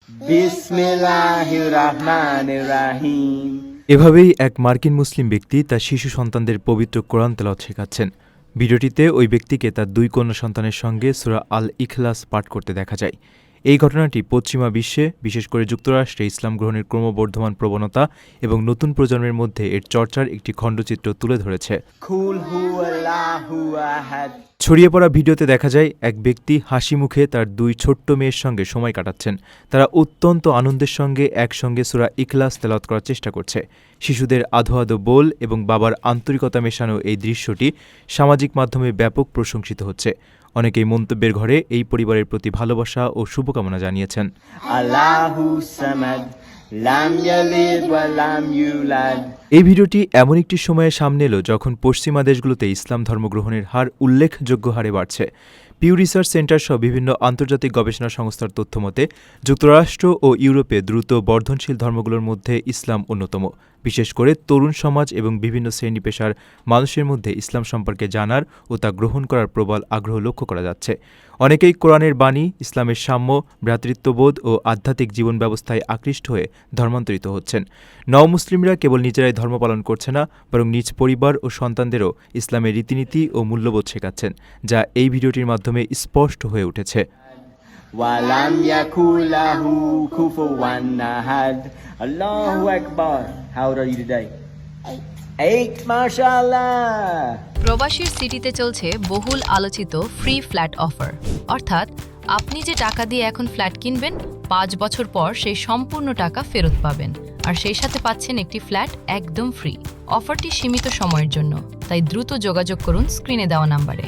বিসমিল্লাহিররহমানিররহিম। এভাবেই এক মার্কিন মুসলিম ব্যক্তি তার শিশু সন্তানদের পবিত্র কোরআন তেলাওয়াত শেখাচ্ছেন। ভিডিওটিতে ওই ব্যক্তিকে তার 2 কন্যা সন্তানের সঙ্গে সূরা আল ইখলাস পাঠ করতে দেখা যায়। এই ঘটনাটি পশ্চিমা বিশ্বে, বিশেষ করে যুক্তরাষ্ট্রে ইসলাম গ্রহণের ক্রমবর্ধমান প্রবণতা এবং নতুন প্রজন্মের মধ্যে এর চর্চার একটি খণ্ডচিত্র তুলে ধরেছে। কুল হুয়াল্লাহু আহাদ। ছড়িয়ে পড়া ভিডিওতে দেখা যায় এক ব্যক্তি হাসি মুখে তার 2 ছোট্ট মেয়ের সঙ্গে সময় কাটাচ্ছেন। তারা অত্যন্ত আনন্দের সঙ্গে একসঙ্গে সূরা ইখলাস তেলাওয়াত করার চেষ্টা করছে। শিশুদের আধো আধো বোল এবং বাবার আন্তরিকতা মেশানো এই দৃশ্যটি সামাজিক মাধ্যমে ব্যাপক প্রশংসিত হচ্ছে। অনেকেই মন্তব্যের ঘরে এই পরিবারের প্রতি ভালোবাসা ও শুভকামনা জানিয়েছেন। আল্লাহু সামাদ, লাম ইয়ালিদ ওয়া লাম ইউলাদ। এই ভিডিওটি এমন একটি সময়ে সামনে এলো যখন পশ্চিমা দেশগুলোতে ইসলাম ধর্মগ্রহণের হার উল্লেখযোগ্য হারে বাড়ছে। পিউ রিসার্চ সেন্টার সহ বিভিন্ন আন্তর্জাতিক গবেষণা সংস্থার তথ্যমতে যুক্তরাষ্ট্র ও ইউরোপে দ্রুত বর্ধনশীল ধর্মগুলোর মধ্যে ইসলাম অন্যতম। বিশেষ করে তরুণ সমাজ এবং বিভিন্ন শ্রেণী পেশার মানুষের মধ্যে ইসলাম সম্পর্কে জানার ও তা গ্রহণ করার প্রবল আগ্রহ লক্ষ্য করা যাচ্ছে। অনেকেই কোরআনের বাণী, ইসলামের সাম্য, ভ্রাতৃত্ববোধ ও আধ্যাত্মিক জীবন ব্যবস্থায় আকৃষ্ট হয়ে ধর্মান্তরিত হচ্ছেন। নও-মুসলিমরা কেবল নিজেরাই ধর্ম পালন করছে না, বরং নিজ পরিবার ও সন্তানদেরও ইসলামের রীতিনীতি ও মূল্যবোধ শেখাচ্ছেন, যা এই ভিডিওটির মাধ্যমে স্পষ্ট হয়ে উঠেছে। ওয়ালাম ইয়াকুল লাহু কুফুওয়ান আহাদ। আল্লাহু আকবার। How old are you today? 8, মাশাআল্লাহ। প্রবাসীর সিটিতে চলছে বহুল আলোচিত ফ্রি ফ্ল্যাট অফার, অর্থাৎ আপনি যে টাকা দিয়ে এখন ফ্ল্যাট কিনবেন 5 বছর পর সেই সম্পূর্ণ টাকা ফেরত পাবেন, আর সেই সাথে পাচ্ছেন একটি ফ্ল্যাট একদম ফ্রি। অফারটি সীমিত সময়ের জন্য, তাই দ্রুত যোগাযোগ করুন স্ক্রিনে দেওয়া নাম্বারে।